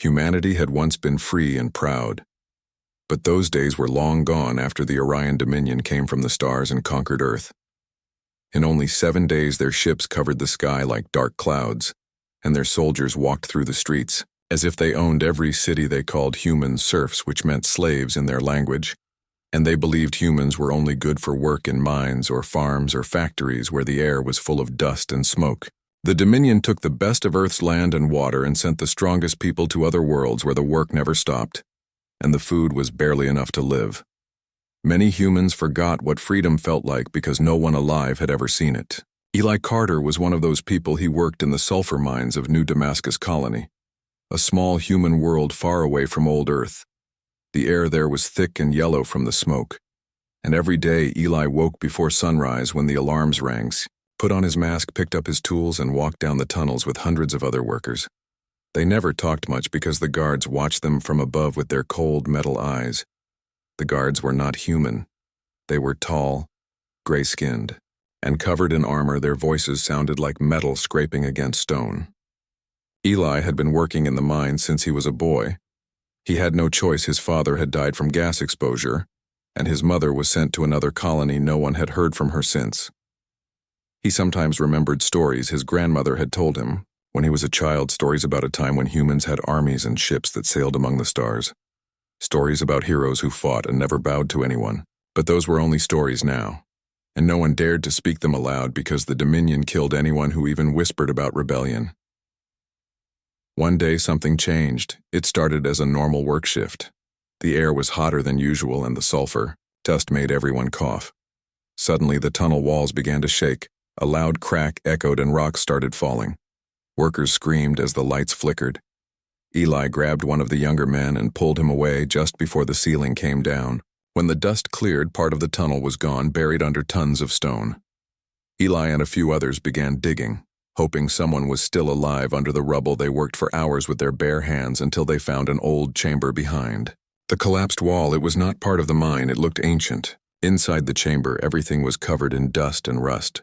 Humanity had once been free and proud. But those days were long gone after the Orion Dominion came from the stars and conquered Earth. In only 7 days their ships covered the sky like dark clouds, and their soldiers walked through the streets, as if they owned every city they called human serfs, which meant slaves in their language, and they believed humans were only good for work in mines or farms or factories where the air was full of dust and smoke. The Dominion took the best of Earth's land and water and sent the strongest people to other worlds where the work never stopped, and the food was barely enough to live. Many humans forgot what freedom felt like because no one alive had ever seen it. Eli Carter was one of those people. He worked in the sulfur mines of New Damascus Colony, a small human world far away from old Earth. The air there was thick and yellow from the smoke, and every day Eli woke before sunrise when the alarms rang, put on his mask, picked up his tools, and walked down the tunnels with hundreds of other workers. They never talked much because the guards watched them from above with their cold metal eyes. The guards were not human. They were tall, gray-skinned, and covered in armor. Their voices sounded like metal scraping against stone. Eli had been working in the mine since he was a boy. He had no choice. His father had died from gas exposure, and his mother was sent to another colony. No one had heard from her since. He sometimes remembered stories his grandmother had told him when he was a child, stories about a time when humans had armies and ships that sailed among the stars. Stories about heroes who fought and never bowed to anyone. But those were only stories now, and no one dared to speak them aloud because the Dominion killed anyone who even whispered about rebellion. One day something changed. It started as a normal work shift. The air was hotter than usual and the sulfur dust made everyone cough. Suddenly the tunnel walls began to shake. A loud crack echoed and rocks started falling. Workers screamed as the lights flickered. Eli grabbed one of the younger men and pulled him away just before the ceiling came down. When the dust cleared, part of the tunnel was gone, buried under tons of stone. Eli and a few others began digging, hoping someone was still alive under the rubble. They worked for hours with their bare hands until they found an old chamber behind the collapsed wall. It was not part of the mine. It looked ancient. Inside the chamber, everything was covered in dust and rust.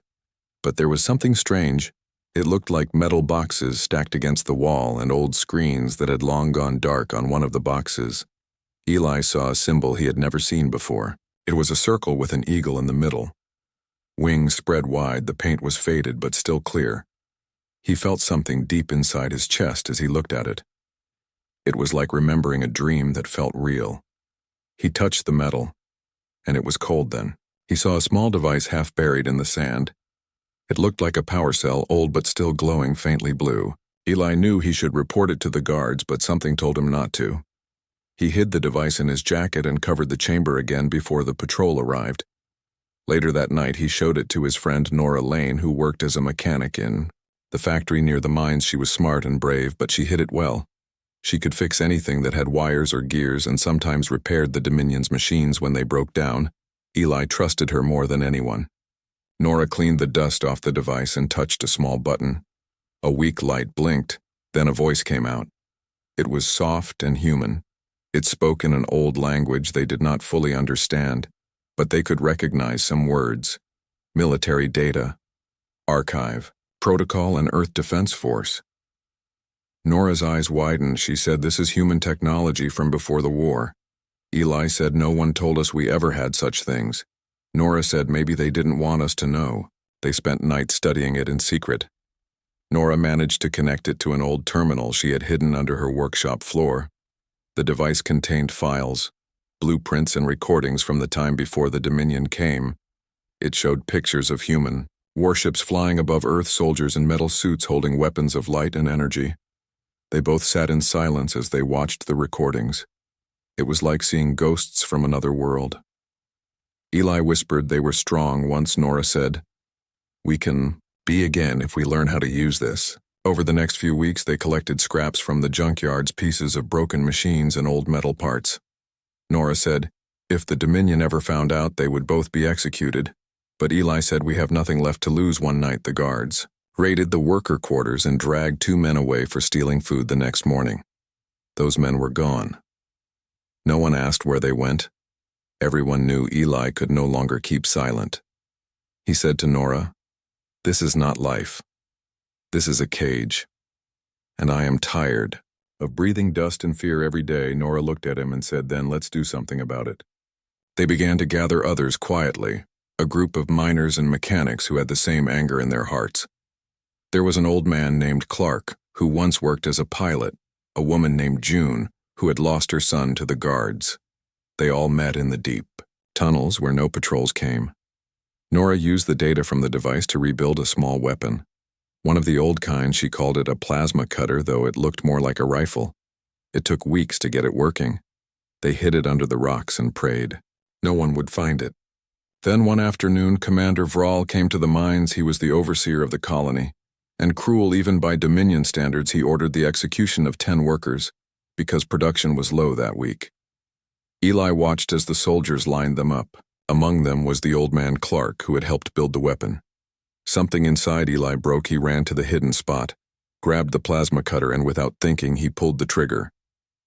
But there was something strange. It looked like metal boxes stacked against the wall and old screens that had long gone dark. On one of the boxes, Eli saw a symbol he had never seen before. It was a circle with an eagle in the middle. Wings spread wide, the paint was faded but still clear. He felt something deep inside his chest as he looked at it. It was like remembering a dream that felt real. He touched the metal, and it was cold then. He saw a small device half buried in the sand. It looked like a power cell, old but still glowing faintly blue. Eli knew he should report it to the guards, but something told him not to. He hid the device in his jacket and covered the chamber again before the patrol arrived. Later that night, he showed it to his friend Nora Lane, who worked as a mechanic in the factory near the mines. She was smart and brave, but she hid it well. She could fix anything that had wires or gears and sometimes repaired the Dominion's machines when they broke down. Eli trusted her more than anyone. Nora cleaned the dust off the device and touched a small button. A weak light blinked, then a voice came out. It was soft and human. It spoke in an old language they did not fully understand, but they could recognize some words: military data, archive, protocol, and Earth Defense Force. Nora's eyes widened. She said, "This is human technology from before the war." Eli said, "No one told us we ever had such things." Nora said, "Maybe they didn't want us to know. They spent nights studying it in secret." Nora managed to connect it to an old terminal she had hidden under her workshop floor. The device contained files, blueprints, and recordings from the time before the Dominion came. It showed pictures of human warships flying above Earth, soldiers in metal suits holding weapons of light and energy. They both sat in silence as they watched the recordings. It was like seeing ghosts from another world. Eli whispered they were strong. Once Nora said, "We can be again if we learn how to use this." Over the next few weeks, they collected scraps from the junkyards, pieces of broken machines and old metal parts. Nora said, if the Dominion ever found out, they would both be executed. But Eli said, "We have nothing left to lose." One night, the guards raided the worker quarters and dragged 2 men away for stealing food the next morning. Those men were gone. No one asked where they went. Everyone knew Eli could no longer keep silent. He said to Nora, "This is not life. This is a cage. And I am tired. Of breathing dust and fear every day, Nora looked at him and said, "Then let's do something about it." They began to gather others quietly, a group of miners and mechanics who had the same anger in their hearts. There was an old man named Clark, who once worked as a pilot, a woman named June, who had lost her son to the guards. They all met in the deep tunnels where no patrols came. Nora used the data from the device to rebuild a small weapon. One of the old kind, she called it a plasma cutter, though it looked more like a rifle. It took weeks to get it working. They hid it under the rocks and prayed. No one would find it. Then one afternoon, Commander Vral came to the mines. He was the overseer of the colony, and cruel even by Dominion standards, he ordered the execution of 10 workers, because production was low that week. Eli watched as the soldiers lined them up. Among them was the old man Clark, who had helped build the weapon. Something inside Eli broke. He ran to the hidden spot, grabbed the plasma cutter, and without thinking, he pulled the trigger.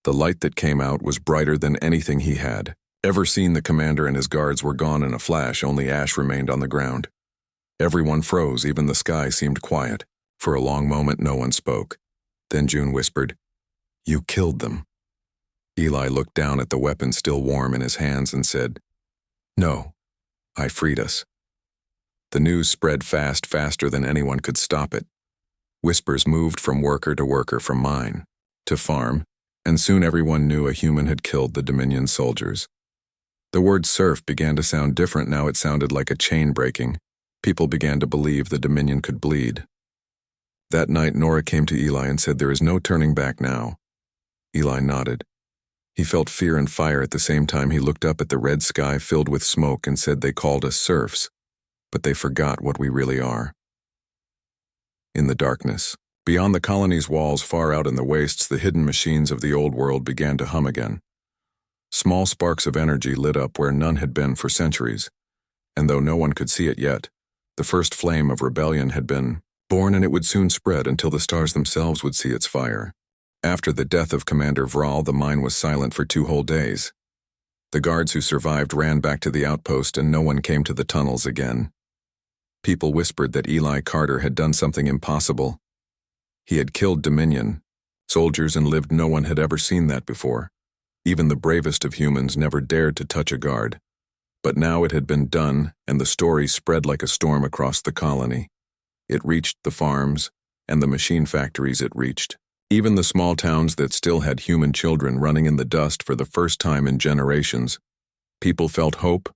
The light that came out was brighter than anything he had ever seen. The commander and his guards were gone in a flash. Only ash remained on the ground. Everyone froze. Even the sky seemed quiet. For a long moment, no one spoke. Then June whispered, "You killed them." Eli looked down at the weapon still warm in his hands and said, "No, I freed us." The news spread fast, faster than anyone could stop it. Whispers moved from worker to worker, from mine to farm, and soon everyone knew a human had killed the Dominion soldiers. The word serf began to sound different now. It sounded like a chain breaking. People began to believe the Dominion could bleed. That night, Nora came to Eli and said, "There is no turning back now." Eli nodded. He felt fear and fire at the same time. He looked up at the red sky filled with smoke and said, "They called us serfs, but they forgot what we really are." In the darkness, beyond the colony's walls, far out in the wastes, the hidden machines of the old world began to hum again. Small sparks of energy lit up where none had been for centuries, and though no one could see it yet, the first flame of rebellion had been born, and it would soon spread until the stars themselves would see its fire. After the death of Commander Vral, the mine was silent for 2 whole days. The guards who survived ran back to the outpost, and no one came to the tunnels again. People whispered that Eli Carter had done something impossible. He had killed Dominion soldiers and lived. No one had ever seen that before. Even the bravest of humans never dared to touch a guard. But now it had been done, and the story spread like a storm across the colony. It reached the farms and the machine factories. It reached even the small towns that still had human children running in the dust for the first time in generations. People felt hope,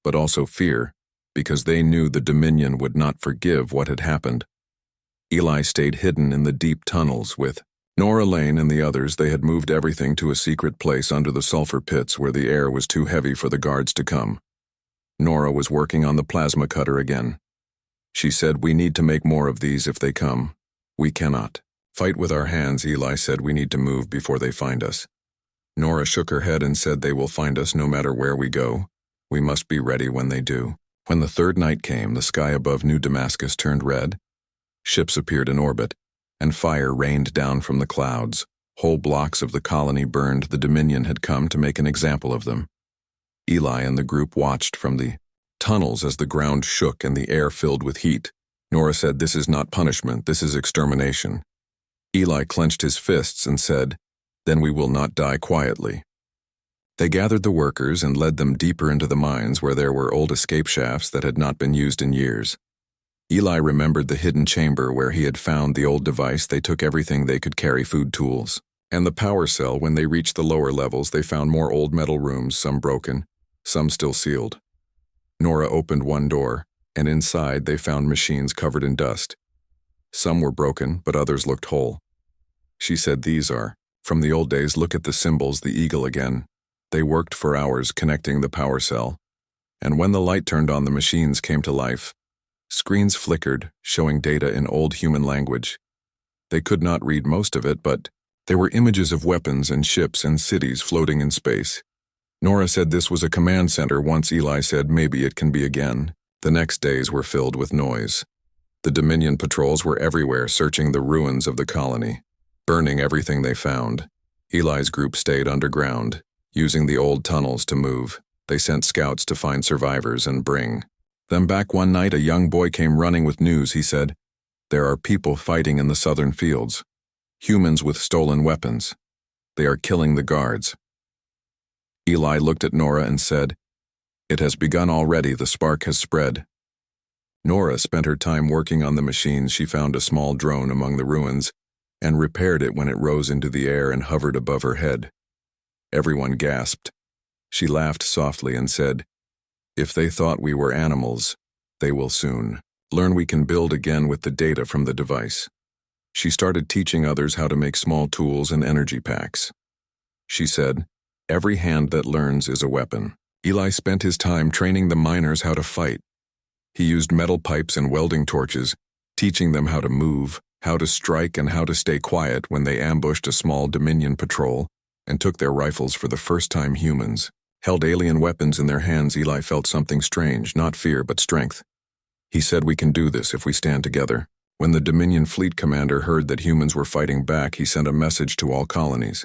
but also fear, because they knew the Dominion would not forgive what had happened. Eli stayed hidden in the deep tunnels with Nora Lane and the others. They had moved everything to a secret place under the sulfur pits where the air was too heavy for the guards to come. Nora was working on the plasma cutter again. She said, "We need to make more of these if they come. We cannot fight with our hands." Eli said, "We need to move before they find us." Nora shook her head and said, "They will find us no matter where we go. We must be ready when they do." When the third night came, the sky above New Damascus turned red. Ships appeared in orbit, and fire rained down from the clouds. Whole blocks of the colony burned. The Dominion had come to make an example of them. Eli and the group watched from the tunnels as the ground shook and the air filled with heat. Nora said, "This is not punishment, this is extermination." Eli clenched his fists and said, "Then we will not die quietly." They gathered the workers and led them deeper into the mines where there were old escape shafts that had not been used in years. Eli remembered the hidden chamber where he had found the old device. They took everything they could carry, food, tools, and the power cell. When they reached the lower levels, they found more old metal rooms, some broken, some still sealed. Nora opened one door, and inside they found machines covered in dust. Some were broken, but others looked whole. She said, "These are from the old days. Look at the symbols, the eagle again." They worked for hours connecting the power cell, and when the light turned on, the machines came to life. Screens flickered, showing data in old human language. They could not read most of it, but there were images of weapons and ships and cities floating in space. Nora said this was a command center once. Eli said, "Maybe it can be again." The next days were filled with noise. The Dominion patrols were everywhere, searching the ruins of the colony, burning everything they found. Eli's group stayed underground, using the old tunnels to move. They sent scouts to find survivors and bring them back. One night, a young boy came running with news. He said, "There are people fighting in the southern fields. Humans with stolen weapons." They are killing the guards. Eli looked at Nora and said, "It has begun already, the spark has spread." Nora spent her time working on the machines. She found a small drone among the ruins and repaired it when it rose into the air and hovered above her head. Everyone gasped. She laughed softly and said, "If they thought we were animals, they will soon learn we can build again with the data from the device." She started teaching others how to make small tools and energy packs. She said, "Every hand that learns is a weapon." Eli spent his time training the miners how to fight. He used metal pipes and welding torches, teaching them how to move, how to strike, and how to stay quiet when they ambushed a small Dominion patrol and took their rifles for the first time. Humans held alien weapons in their hands. Eli felt something strange, not fear but strength. He said, "We can do this if we stand together." When the Dominion fleet commander heard that humans were fighting back, he sent a message to all colonies.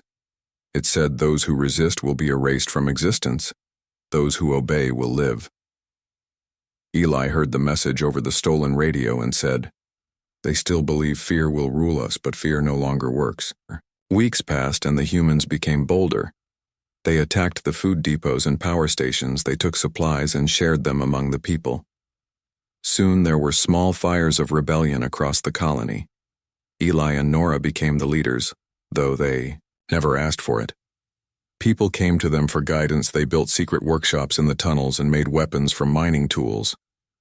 It said, "Those who resist will be erased from existence. Those who obey will live." Eli heard the message over the stolen radio and said, "They still believe fear will rule us, but fear no longer works." Weeks passed and the humans became bolder. They attacked the food depots and power stations. They took supplies and shared them among the people. Soon there were small fires of rebellion across the colony. Eli and Nora became the leaders, though they never asked for it. People came to them for guidance. They built secret workshops in the tunnels and made weapons from mining tools.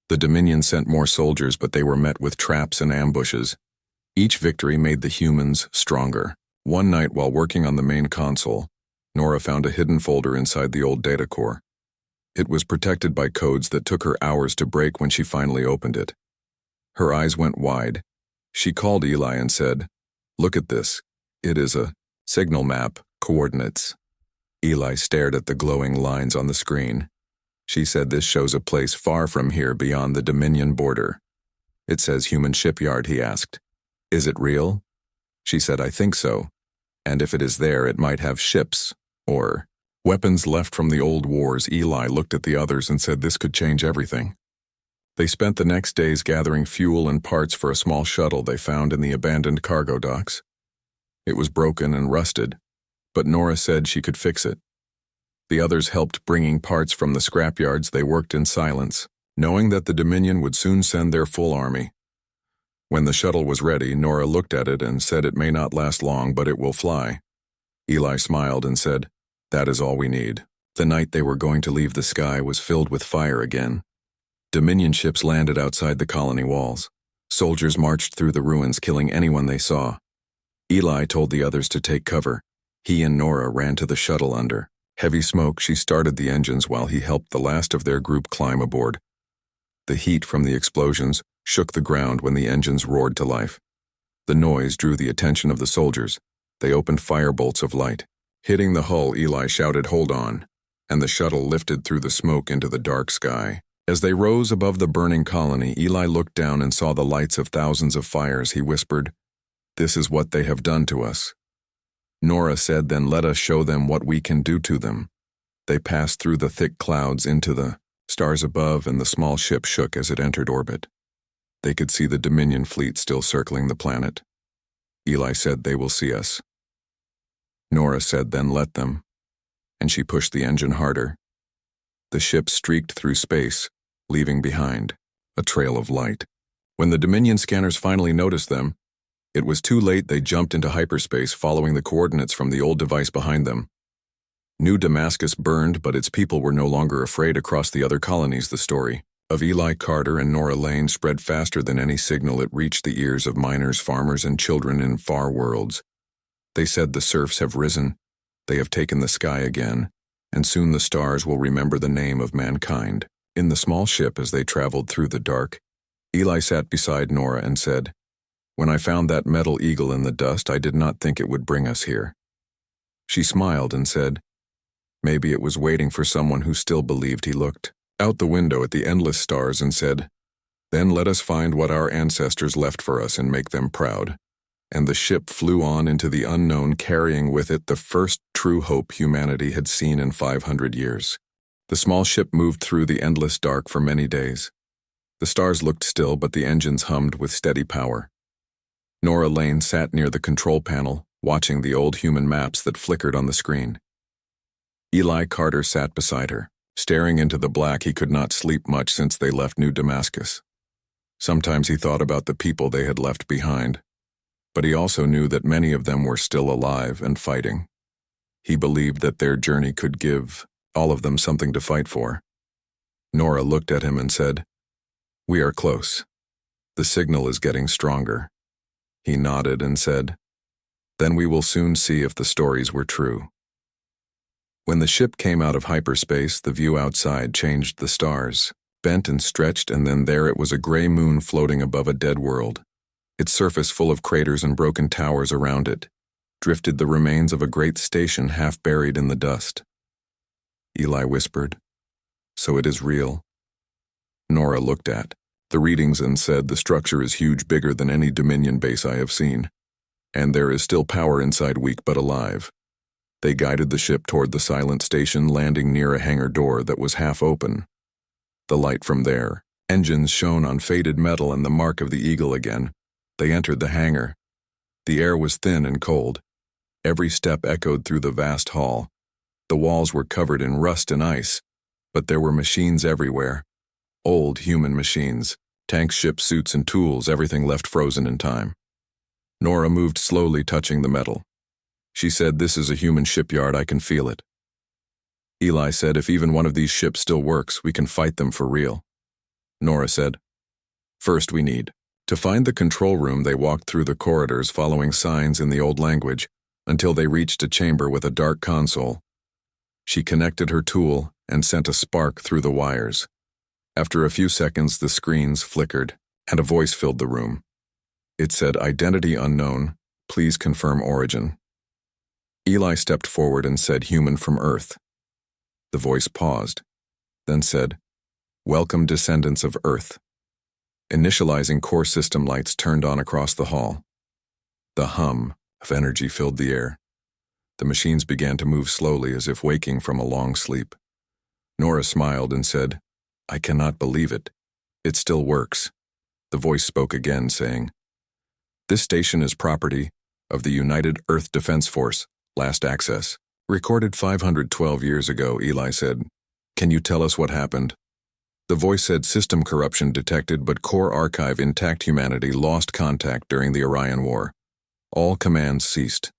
The Dominion sent more soldiers, but they were met with traps and ambushes. Each victory made the humans stronger. One night while working on the main console, Nora found a hidden folder inside the old data core. It was protected by codes that took her hours to break. When she finally opened it, her eyes went wide. She called Eli and said, "Look at this. It is a signal map, coordinates." Eli stared at the glowing lines on the screen. She said, "This shows a place far from here beyond the Dominion border." "It says human shipyard," he asked. "Is it real?" She said, "I think so. And if it is there, it might have ships or weapons left from the old wars." Eli looked at the others and said, "This could change everything." They spent the next days gathering fuel and parts for a small shuttle they found in the abandoned cargo docks. It was broken and rusted, but Nora said she could fix it. The others helped bringing parts from the scrapyards. They worked in silence, knowing that the Dominion would soon send their full army. When the shuttle was ready, Nora looked at it and said, "It may not last long, but it will fly." Eli smiled and said, "That is all we need." The night they were going to leave, the sky was filled with fire again. Dominion ships landed outside the colony walls. Soldiers marched through the ruins, killing anyone they saw. Eli told the others to take cover. He and Nora ran to the shuttle under heavy smoke. She started the engines while he helped the last of their group climb aboard. The heat from the explosions shook the ground when the engines roared to life. The noise drew the attention of the soldiers. They opened firebolts of light. Hitting the hull, Eli shouted, "Hold on," and the shuttle lifted through the smoke into the dark sky. As they rose above the burning colony, Eli looked down and saw the lights of thousands of fires. He whispered, "This is what they have done to us." Nora said, "Then let us show them what we can do to them." They passed through the thick clouds into the stars above, and the small ship shook as it entered orbit. They could see the Dominion fleet still circling the planet. Eli said, "They will see us." Nora said, "Then let them," and she pushed the engine harder. The ship streaked through space, leaving behind a trail of light. When the Dominion scanners finally noticed them, it was too late. They jumped into hyperspace, following the coordinates from the old device behind them. New Damascus burned, but its people were no longer afraid. Across the other colonies, the story of Eli Carter and Nora Lane spread faster than any signal. It reached the ears of miners, farmers, and children in far worlds. They said, "The serfs have risen. They have taken the sky again, and soon the stars will remember the name of mankind." In the small ship, as they traveled through the dark, Eli sat beside Nora and said, "When I found that metal eagle in the dust, I did not think it would bring us here." She smiled and said, "Maybe it was waiting for someone who still believed." He looked out the window at the endless stars and said, "Then let us find what our ancestors left for us and make them proud." And the ship flew on into the unknown, carrying with it the first true hope humanity had seen in 500 years. The small ship moved through the endless dark for many days. The stars looked still, but the engines hummed with steady power. Nora Lane sat near the control panel, watching the old human maps that flickered on the screen. Eli Carter sat beside her, staring into the black. He could not sleep much since they left New Damascus. Sometimes he thought about the people they had left behind, but he also knew that many of them were still alive and fighting. He believed that their journey could give all of them something to fight for. Nora looked at him and said, "We are close. The signal is getting stronger." He nodded and said, "Then we will soon see if the stories were true." When the ship came out of hyperspace, the view outside changed. The stars bent and stretched, and then there it was, a gray moon floating above a dead world. Its surface full of craters and broken towers around it drifted the remains of a great station half buried in the dust. Eli whispered, "So it is real?" Nora looked at the readings and said, "The structure is huge, bigger than any Dominion base I have seen. And there is still power inside, weak but alive." They guided the ship toward the silent station, landing near a hangar door that was half open. The light from their engines shone on faded metal and the mark of the eagle again. They entered the hangar. The air was thin and cold. Every step echoed through the vast hall. The walls were covered in rust and ice, but there were machines everywhere. Old human machines, tanks, ships, suits, and tools, everything left frozen in time. Nora moved slowly, touching the metal. She said, "This is a human shipyard, I can feel it." Eli said, "If even one of these ships still works, we can fight them for real." Nora said, "First we need to find the control room." They walked through the corridors, following signs in the old language, until they reached a chamber with a dark console. She connected her tool and sent a spark through the wires. After a few seconds, the screens flickered, and a voice filled the room. It said, "Identity unknown. Please confirm origin." Eli stepped forward and said, "Human from Earth." The voice paused, then said, "Welcome, descendants of Earth." Initializing core system lights turned on across the hall. The hum of energy filled the air. The machines began to move slowly, as if waking from a long sleep. Nora smiled and said, "I cannot believe it. It still works." The voice spoke again, saying, "This station is property of the United Earth Defense Force, last access. Recorded 512 years ago," Eli said. "Can you tell us what happened?" The voice said, "System corruption detected, but core archive intact. Humanity lost contact during the Orion War. All commands ceased."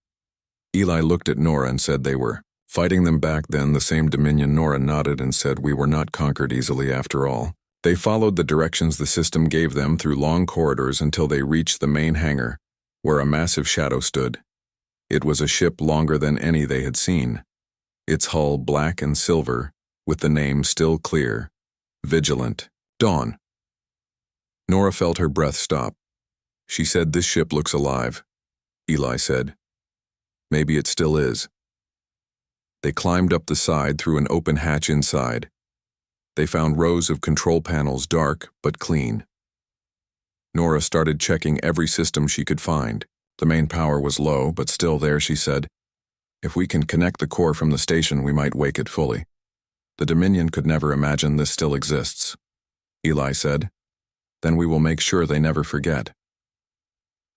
Eli looked at Nora and said, "They were fighting them back then, the same Dominion?" Nora nodded and said, "We were not conquered easily after all." They followed the directions the system gave them through long corridors until they reached the main hangar, where a massive shadow stood. It was a ship longer than any they had seen, its hull black and silver, with the name still clear, Vigilant Dawn. Nora felt her breath stop. She said, "This ship looks alive." Eli said, "Maybe it still is." They climbed up the side through an open hatch inside. They found rows of control panels, dark but clean. Nora started checking every system she could find. The main power was low, but still there. She said, "If we can connect the core from the station, we might wake it fully. The Dominion could never imagine this still exists." Eli said, "Then we will make sure they never forget."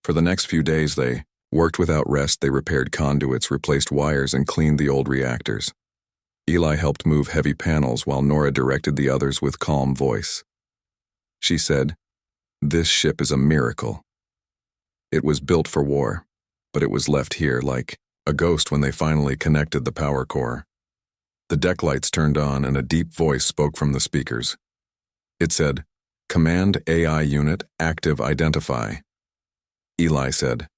For the next few days they worked without rest. They repaired conduits, replaced wires, and cleaned the old reactors. Eli helped move heavy panels while Nora directed the others with calm voice. She said, "This ship is a miracle. It was built for war, but it was left here like a ghost when they finally connected the power core." The deck lights turned on and a deep voice spoke from the speakers. It said, "Command AI unit active, identify." Eli said,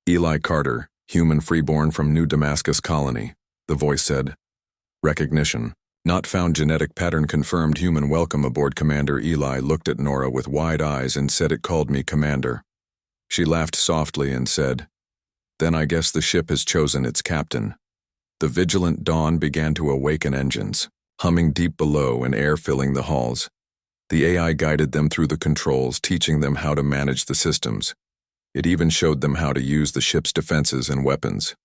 "Eli Carter, human freeborn from New Damascus colony." The voice said, "Recognition not found, genetic pattern confirmed, human, welcome aboard, Commander." Eli looked at Nora with wide eyes and said, "It called me Commander." She laughed softly and said, "Then I guess the ship has chosen its captain." The Vigilant Dawn began to awaken, engines humming deep below and air filling the halls. The AI guided them through the controls, teaching them how to manage the systems. It even showed them how to use the ship's defenses and weapons.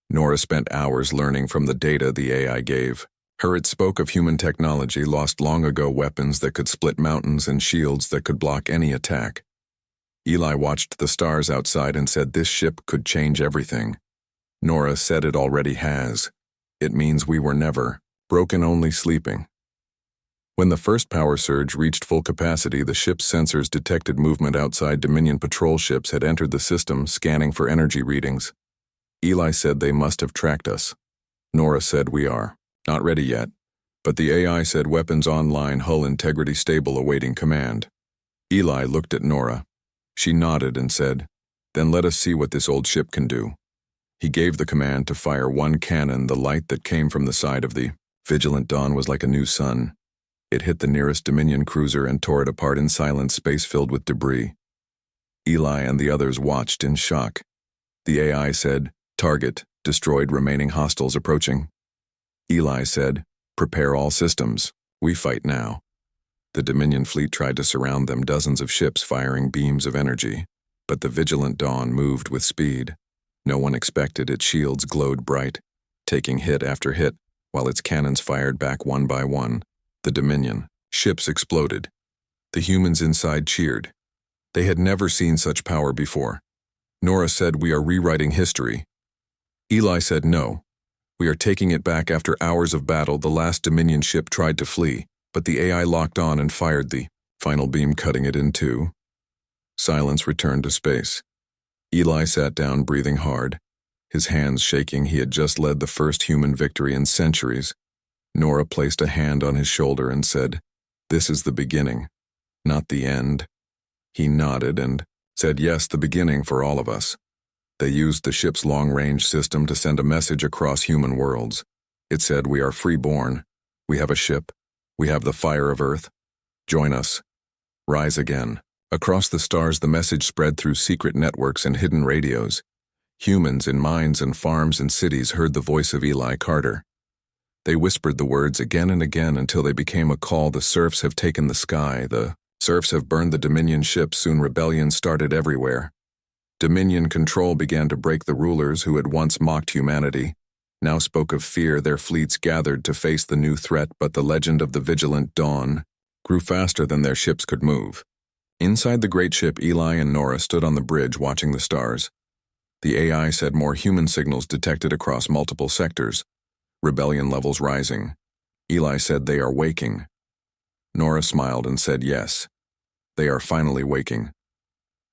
Nora spent hours learning from the data the AI gave her. It spoke of human technology lost long ago, weapons that could split mountains and shields that could block any attack. Eli watched the stars outside and said, "This ship could change everything." Nora said it already has. It means we were never broken, only sleeping. When the first power surge reached full capacity, the ship's sensors detected movement outside. Dominion patrol ships had entered the system, scanning for energy readings. Eli said they must have tracked us. Nora said we are not ready yet, but the AI said weapons online, hull integrity stable, awaiting command. Eli looked at Nora. She nodded and said, "Then let us see what this old ship can do." He gave the command to fire one cannon. The light that came from the side of the Vigilant Dawn was like a new sun. It hit the nearest Dominion cruiser and tore it apart in silent space filled with debris. Eli and the others watched in shock. The AI said, "Target destroyed, remaining hostiles approaching." Eli said, "Prepare all systems. We fight now." The Dominion fleet tried to surround them, dozens of ships firing beams of energy, but the Vigilant Dawn moved with speed. No one expected. Its shields glowed bright, taking hit after hit, while its cannons fired back one by one. The Dominion ships exploded. The humans inside cheered. They had never seen such power before. Nora said, "We are rewriting history." Eli said, "No. We are taking it back." After hours of battle, the last Dominion ship tried to flee, but the AI locked on and fired the final beam, cutting it in two. Silence returned to space. Eli sat down, breathing hard, his hands shaking. He had just led the first human victory in centuries. Nora placed a hand on his shoulder and said, "This is the beginning, not the end." He nodded and said, "Yes, the beginning for all of us." They used the ship's long-range system to send a message across human worlds. It said, "We are freeborn. We have a ship. We have the fire of Earth. Join us. Rise again." Across the stars, the message spread through secret networks and hidden radios. Humans in mines and farms and cities heard the voice of Eli Carter. They whispered the words again and again until they became a call. "The Serfs have taken the sky. The Serfs have burned the Dominion ships." Soon rebellion started everywhere. Dominion control began to break. The rulers who had once mocked humanity now spoke of fear. Their fleets gathered to face the new threat, but the legend of the Vigilant Dawn grew faster than their ships could move. Inside the great ship, Eli and Nora stood on the bridge watching the stars. The AI said more human signals detected across multiple sectors. Rebellion levels rising. Eli said, "They are waking." Nora smiled and said, "Yes, they are finally waking."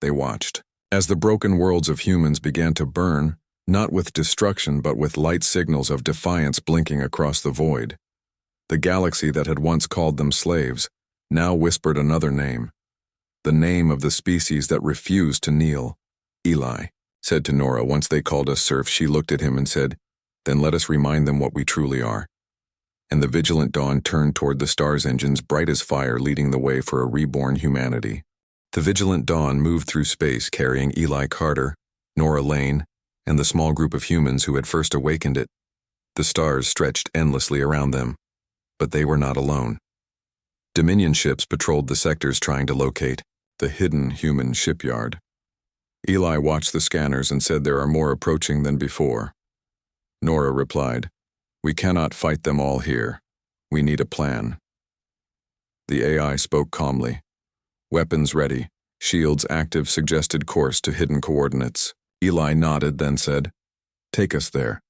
They watched as the broken worlds of humans began to burn, not with destruction but with light signals of defiance blinking across the void. The galaxy that had once called them slaves now whispered another name, the name of the species that refused to kneel. Eli said to Nora, "Once they called us serfs." She looked at him and said, "Then let us remind them what we truly are." And the Vigilant Dawn turned toward the stars, engines bright as fire, leading the way for a reborn humanity. The Vigilant Dawn moved through space, carrying Eli Carter, Nora Lane, and the small group of humans who had first awakened it. The stars stretched endlessly around them, but they were not alone. Dominion ships patrolled the sectors, trying to locate the hidden human shipyard. Eli watched the scanners and said, "There are more approaching than before." Nora replied, "We cannot fight them all here. We need a plan." The AI spoke calmly. "Weapons ready. Shields active. Suggested course to hidden coordinates." Eli nodded, then said, "Take us there."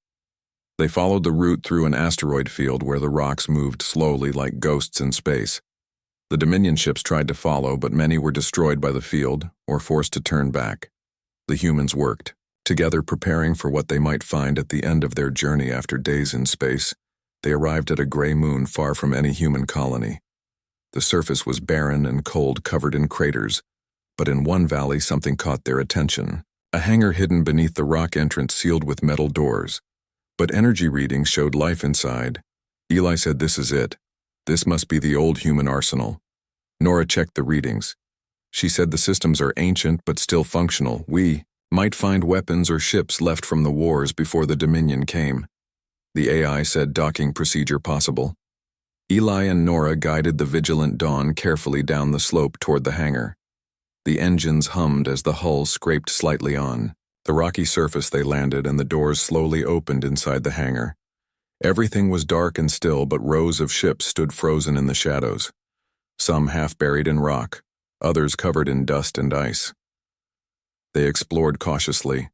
They followed the route through an asteroid field where the rocks moved slowly like ghosts in space. The Dominion ships tried to follow, but many were destroyed by the field or forced to turn back. The humans worked together, preparing for what they might find at the end of their journey. After days in space, they arrived at a gray moon far from any human colony. The surface was barren and cold, covered in craters, but in one valley something caught their attention. A hangar hidden beneath the rock entrance, sealed with metal doors. But energy readings showed life inside. Eli said, "This is it. This must be the old human arsenal." Nora checked the readings. She said, "The systems are ancient but still functional. We might find weapons or ships left from the wars before the Dominion came." The AI said, "Docking procedure possible." Eli and Nora guided the Vigilant Dawn carefully down the slope toward the hangar. The engines hummed as the hull scraped slightly on the rocky surface. They landed, and the doors slowly opened inside the hangar. Everything was dark and still, but rows of ships stood frozen in the shadows, some half buried in rock, others covered in dust and ice. They explored cautiously.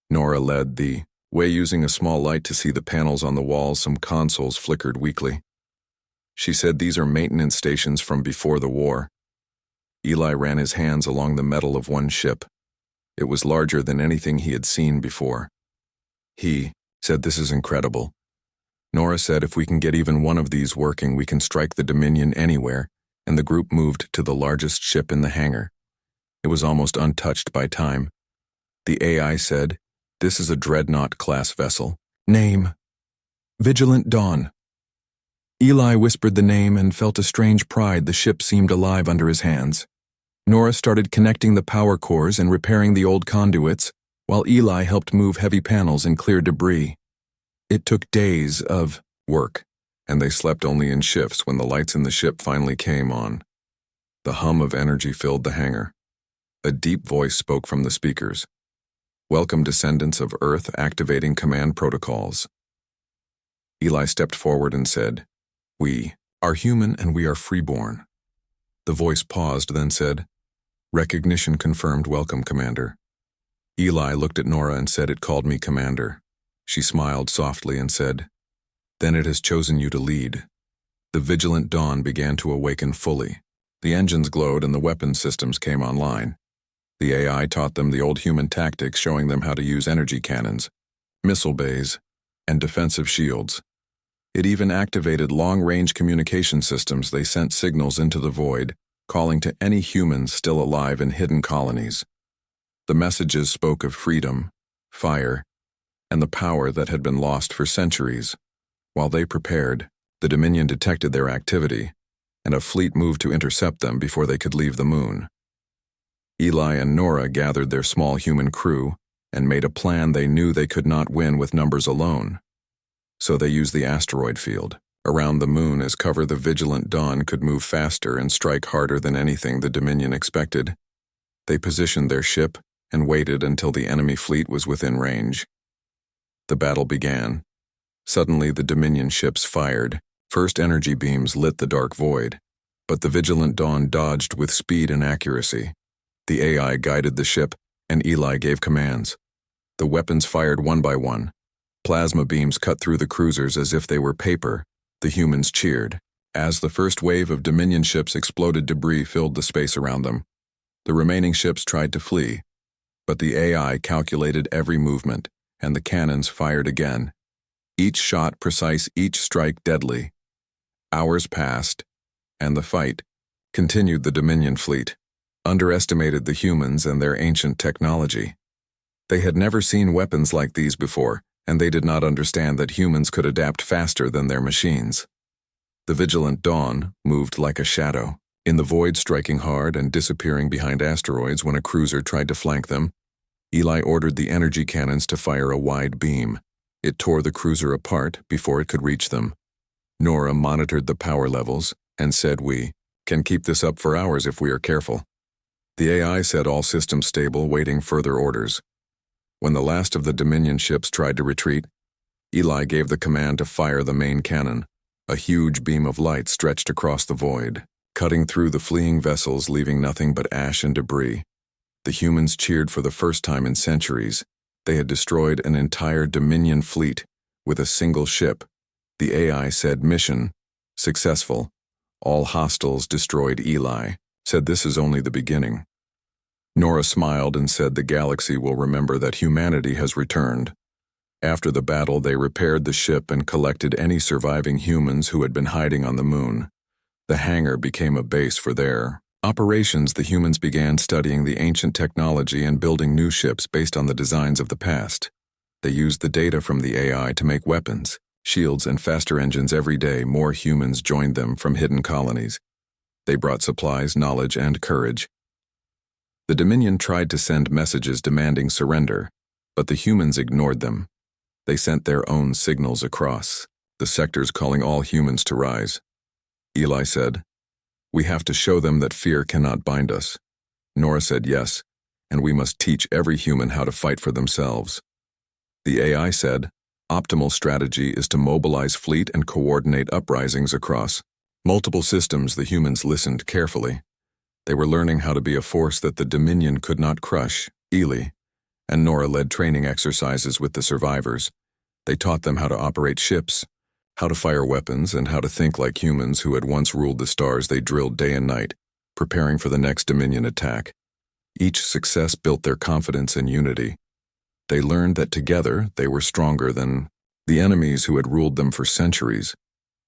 Nora led, the Wei using a small light to see the panels on the walls, some consoles flickered weakly. She said these are maintenance stations from before the war. Eli ran his hands along the metal of one ship. It was larger than anything he had seen before. He said, "This is incredible." Nora said, "If we can get even one of these working, we can strike the Dominion anywhere," and the group moved to the largest ship in the hangar. It was almost untouched by time. The AI said, "This is a Dreadnought-class vessel. Name: Vigilant Dawn." Eli whispered the name and felt a strange pride. The ship seemed alive under his hands. Nora started connecting the power cores and repairing the old conduits, while Eli helped move heavy panels and clear debris. It took days of work, and they slept only in shifts when the lights in the ship finally came on. The hum of energy filled the hangar. A deep voice spoke from the speakers. "Welcome, descendants of Earth, activating command protocols." Eli stepped forward and said, "We are human and we are freeborn." The voice paused, then said, "Recognition confirmed. Welcome, Commander." Eli looked at Nora and said, "It called me Commander." She smiled softly and said, "Then it has chosen you to lead." The Vigilant Dawn began to awaken fully. The engines glowed and the weapons systems came online. The AI taught them the old human tactics, showing them how to use energy cannons, missile bays, and defensive shields. It even activated long-range communication systems. They sent signals into the void, calling to any humans still alive in hidden colonies. The messages spoke of freedom, fire, and the power that had been lost for centuries. While they prepared, the Dominion detected their activity, and a fleet moved to intercept them before they could leave the moon. Eli and Nora gathered their small human crew and made a plan. They knew they could not win with numbers alone. So they used the asteroid field around the moon as cover. The Vigilant Dawn could move faster and strike harder than anything the Dominion expected. They positioned their ship and waited until the enemy fleet was within range. The battle began. Suddenly, the Dominion ships fired. First energy beams lit the dark void, but the Vigilant Dawn dodged with speed and accuracy. The AI guided the ship, and Eli gave commands. The weapons fired one by one. Plasma beams cut through the cruisers as if they were paper. The humans cheered. As the first wave of Dominion ships exploded, debris filled the space around them. The remaining ships tried to flee, but the AI calculated every movement, and the cannons fired again. Each shot precise, each strike deadly. Hours passed, and the fight continued. The Dominion fleet underestimated the humans and their ancient technology. They had never seen weapons like these before, and they did not understand that humans could adapt faster than their machines. The Vigilant Dawn moved like a shadow, in the void, striking hard and disappearing behind asteroids when a cruiser tried to flank them. Eli ordered the energy cannons to fire a wide beam. It tore the cruiser apart before it could reach them. Nora monitored the power levels and said, "We can keep this up for hours if we are careful." The AI said all systems stable, waiting further orders. When the last of the Dominion ships tried to retreat, Eli gave the command to fire the main cannon. A huge beam of light stretched across the void, cutting through the fleeing vessels, leaving nothing but ash and debris. The humans cheered for the first time in centuries. They had destroyed an entire Dominion fleet with a single ship. The AI said, "Mission successful. All hostiles destroyed." Eli said, "This is only the beginning." Nora smiled and said, "The galaxy will remember that humanity has returned." After the battle, they repaired the ship and collected any surviving humans who had been hiding on the moon. The hangar became a base for their operations. The humans began studying the ancient technology and building new ships based on the designs of the past. They used the data from the AI to make weapons, shields, and faster engines every day. More humans joined them from hidden colonies. They brought supplies, knowledge, and courage. The Dominion tried to send messages demanding surrender, but the humans ignored them. They sent their own signals across the sectors, calling all humans to rise. Eli said, "We have to show them that fear cannot bind us." Nora said, "Yes, and we must teach every human how to fight for themselves." The AI said, "Optimal strategy is to mobilize fleet and coordinate uprisings across multiple systems." The humans listened carefully. They were learning how to be a force that the Dominion could not crush. Eli and Nora led training exercises with the survivors. They taught them how to operate ships, how to fire weapons, and how to think like humans who had once ruled the stars. They drilled day and night, preparing for the next Dominion attack. Each success built their confidence and unity. They learned that together they were stronger than the enemies who had ruled them for centuries.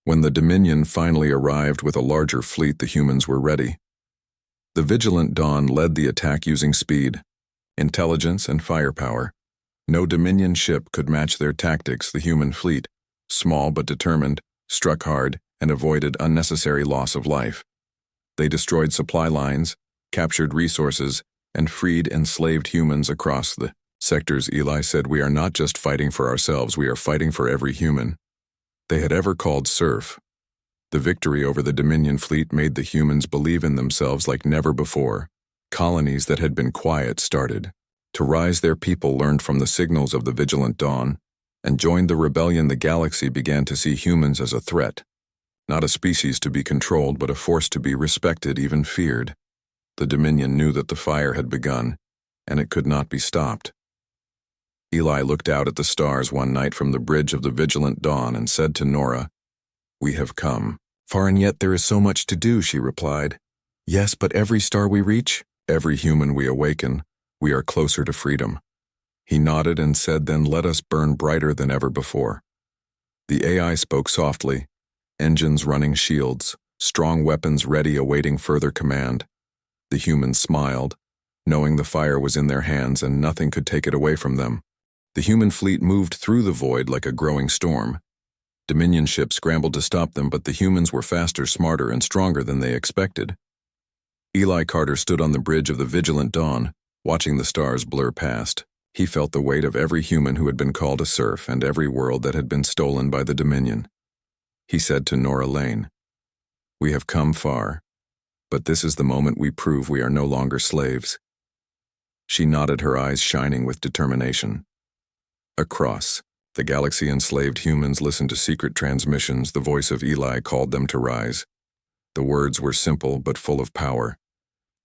When the Dominion finally arrived with a larger fleet, the humans were ready. The Vigilant Dawn led the attack using speed, intelligence, and firepower. No Dominion ship could match their tactics. The human fleet, small but determined, struck hard and avoided unnecessary loss of life. They destroyed supply lines, captured resources, and freed enslaved humans across the sectors. Eli said, "We are not just fighting for ourselves, we are fighting for every human they had ever called serf." The victory over the Dominion fleet made the humans believe in themselves like never before. Colonies that had been quiet started to rise. Their people learned from the signals of the Vigilant Dawn and joined the rebellion. The galaxy began to see humans as a threat, not a species to be controlled, but a force to be respected, even feared. The Dominion knew that the fire had begun, and it could not be stopped. Eli looked out at the stars one night from the bridge of the Vigilant Dawn and said to Nora, "We have come far, and yet there is so much to do," she replied. "Yes, but every star we reach, every human we awaken, we are closer to freedom." He nodded and said, "Then let us burn brighter than ever before." The AI spoke softly, engines running, shields, strong weapons ready, awaiting further command. The humans smiled, knowing the fire was in their hands and nothing could take it away from them. The human fleet moved through the void like a growing storm. Dominion ships scrambled to stop them, but the humans were faster, smarter, and stronger than they expected. Eli Carter stood on the bridge of the Vigilant Dawn, watching the stars blur past. He felt the weight of every human who had been called a serf and every world that had been stolen by the Dominion. He said to Nora Lane, "We have come far, but this is the moment we prove we are no longer slaves." She nodded, her eyes shining with determination. Across the galaxy, enslaved humans listened to secret transmissions. The voice of Eli called them to rise. The words were simple but full of power.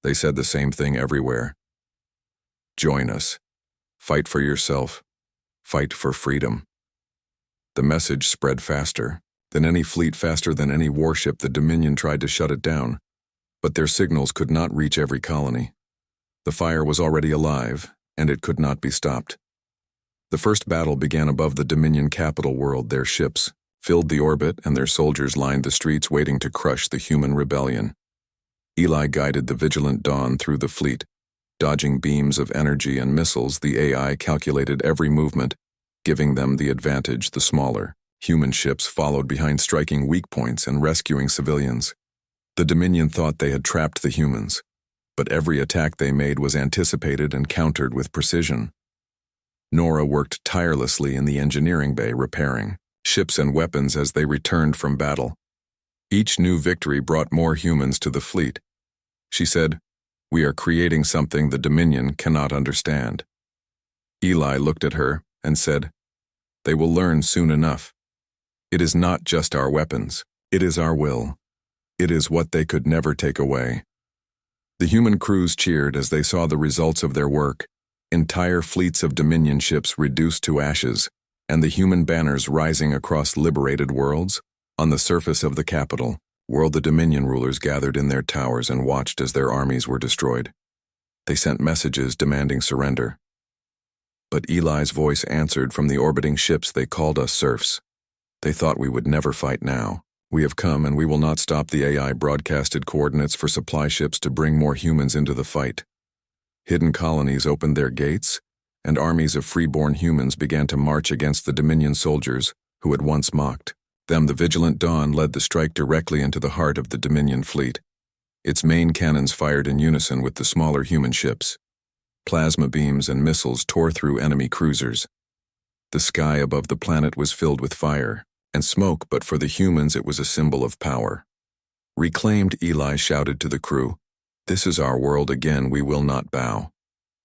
They said the same thing everywhere. "Join us. Fight for yourself. Fight for freedom." The message spread faster than any fleet, faster than any warship. The Dominion tried to shut it down, but their signals could not reach every colony. The fire was already alive, and it could not be stopped. The first battle began above the Dominion capital world. Their ships filled the orbit, and their soldiers lined the streets waiting to crush the human rebellion. Eli guided the Vigilant Dawn through the fleet, dodging beams of energy and missiles. The AI calculated every movement, giving them the advantage. The smaller human ships followed behind, striking weak points and rescuing civilians. The Dominion thought they had trapped the humans, but every attack they made was anticipated and countered with precision. Nora worked tirelessly in the engineering bay, repairing ships and weapons as they returned from battle. Each new victory brought more humans to the fleet. She said, "We are creating something the Dominion cannot understand." Eli looked at her and said, "They will learn soon enough. It is not just our weapons, it is our will. It is what they could never take away." The human crews cheered as they saw the results of their work. Entire fleets of Dominion ships reduced to ashes, and the human banners rising across liberated worlds. On the surface of the capital world, the Dominion rulers gathered in their towers and watched as their armies were destroyed. They sent messages demanding surrender. But Eli's voice answered from the orbiting ships, "They called us serfs. They thought we would never fight now. We have come, and we will not stop." The AI broadcasted coordinates for supply ships to bring more humans into the fight. Hidden colonies opened their gates, and armies of freeborn humans began to march against the Dominion soldiers who had once mocked them. The Vigilant Dawn led the strike directly into the heart of the Dominion fleet. Its main cannons fired in unison with the smaller human ships. Plasma beams and missiles tore through enemy cruisers. The sky above the planet was filled with fire and smoke, but for the humans it was a symbol of power. Reclaimed, Eli shouted to the crew, "This is our world again, we will not bow."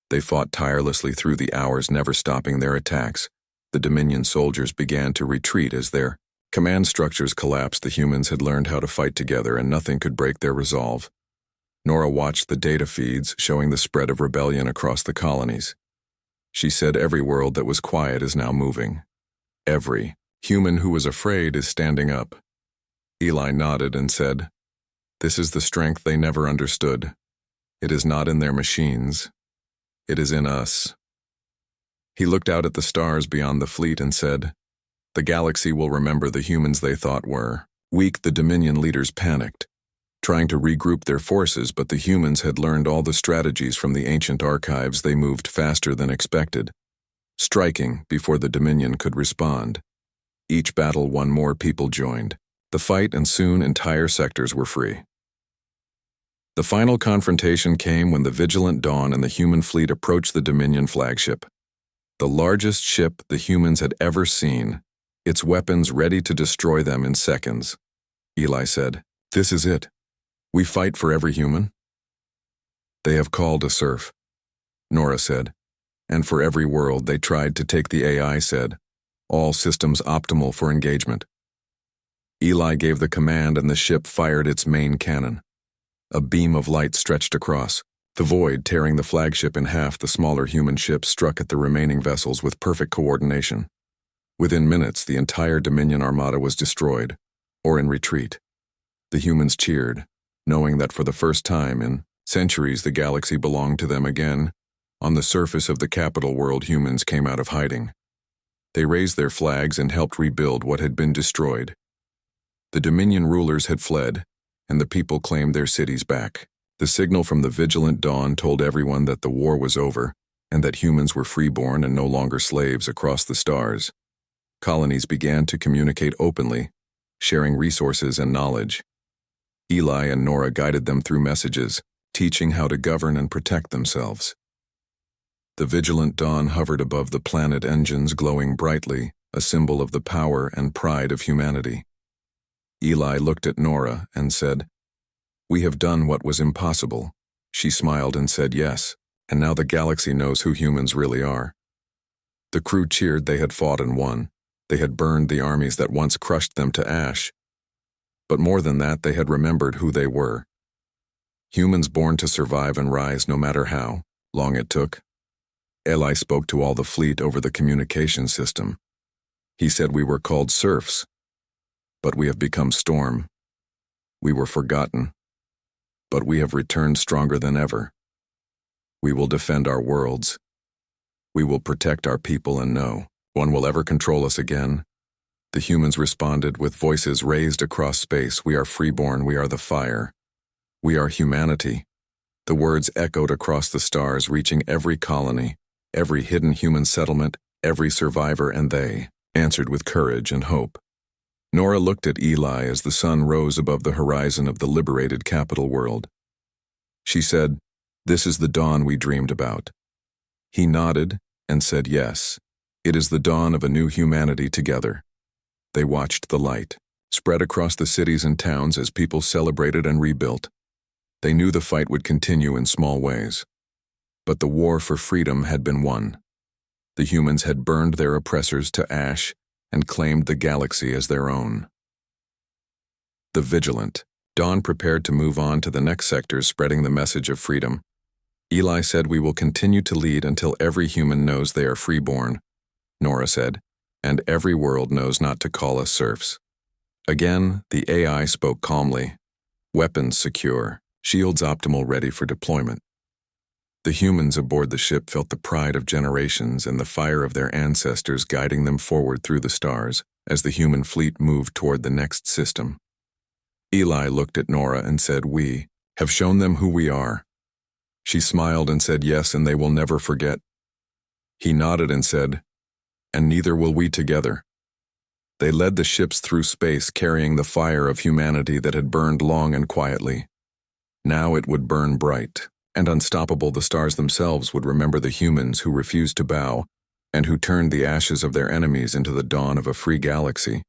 They fought tirelessly through the hours, never stopping their attacks. The Dominion soldiers began to retreat as their command structures collapsed. The humans had learned how to fight together, and nothing could break their resolve. Nora watched the data feeds showing the spread of rebellion across the colonies. She said every world that was quiet is now moving. Every human who was afraid is standing up. Eli nodded and said, "This is the strength they never understood. It is not in their machines. It is in us." He looked out at the stars beyond the fleet and said, "The galaxy will remember the humans they thought were weak." The Dominion leaders panicked, trying to regroup their forces, but the humans had learned all the strategies from the ancient archives. They moved faster than expected, striking before the Dominion could respond. Each battle, one more people joined the fight, and soon entire sectors were free. The final confrontation came when the Vigilant Dawn and the human fleet approached the Dominion flagship, the largest ship the humans had ever seen, its weapons ready to destroy them in seconds. Eli said, "This is it. We fight for every human." "They have called a Serf," Nora said, "and for every world they tried to take." The AI said, "All systems optimal for engagement." Eli gave the command and the ship fired its main cannon. A beam of light stretched across the void, tearing the flagship in half. The smaller human ships struck at the remaining vessels with perfect coordination. Within minutes, the entire Dominion armada was destroyed, or in retreat. The humans cheered, knowing that for the first time in centuries the galaxy belonged to them again. On the surface of the capital world, humans came out of hiding. They raised their flags and helped rebuild what had been destroyed. The Dominion rulers had fled, and the people claimed their cities back. The signal from the Vigilant Dawn told everyone that the war was over, and that humans were freeborn and no longer slaves across the stars. Colonies began to communicate openly, sharing resources and knowledge. Eli and Nora guided them through messages, teaching how to govern and protect themselves. The Vigilant Dawn hovered above the planet, engines glowing brightly, a symbol of the power and pride of humanity. Eli looked at Nora and said, "We have done what was impossible." She smiled and said yes, and now the galaxy knows who humans really are. The crew cheered. They had fought and won. They had burned the armies that once crushed them to ash. But more than that, they had remembered who they were. Humans born to survive and rise no matter how long it took. Eli spoke to all the fleet over the communication system. He said, "We were called Serfs, but we have become Storm. We were forgotten, but we have returned stronger than ever. We will defend our worlds. We will protect our people, and no one will ever control us again." The humans responded with voices raised across space. "We are freeborn. We are the fire. We are humanity." The words echoed across the stars, reaching every colony, every hidden human settlement, every survivor, and they answered with courage and hope. Nora looked at Eli as the sun rose above the horizon of the liberated capital world. She said, "This is the dawn we dreamed about." He nodded and said, "Yes, it is the dawn of a new humanity together." They watched the light spread across the cities and towns as people celebrated and rebuilt. They knew the fight would continue in small ways. But the war for freedom had been won. The humans had burned their oppressors to ash and claimed the galaxy as their own. The Vigilant Dawn prepared to move on to the next sectors, spreading the message of freedom. Eli said, "We will continue to lead until every human knows they are freeborn." Nora said, "And every world knows not to call us serfs." Again, the AI spoke calmly. Weapons secure, shields optimal, ready for deployment. The humans aboard the ship felt the pride of generations and the fire of their ancestors guiding them forward through the stars as the human fleet moved toward the next system. Eli looked at Nora and said, "We have shown them who we are." She smiled and said, "Yes, and they will never forget." He nodded and said, "And neither will we together." They led the ships through space, carrying the fire of humanity that had burned long and quietly. Now it would burn bright and unstoppable. The stars themselves would remember the humans who refused to bow and who turned the ashes of their enemies into the dawn of a free galaxy.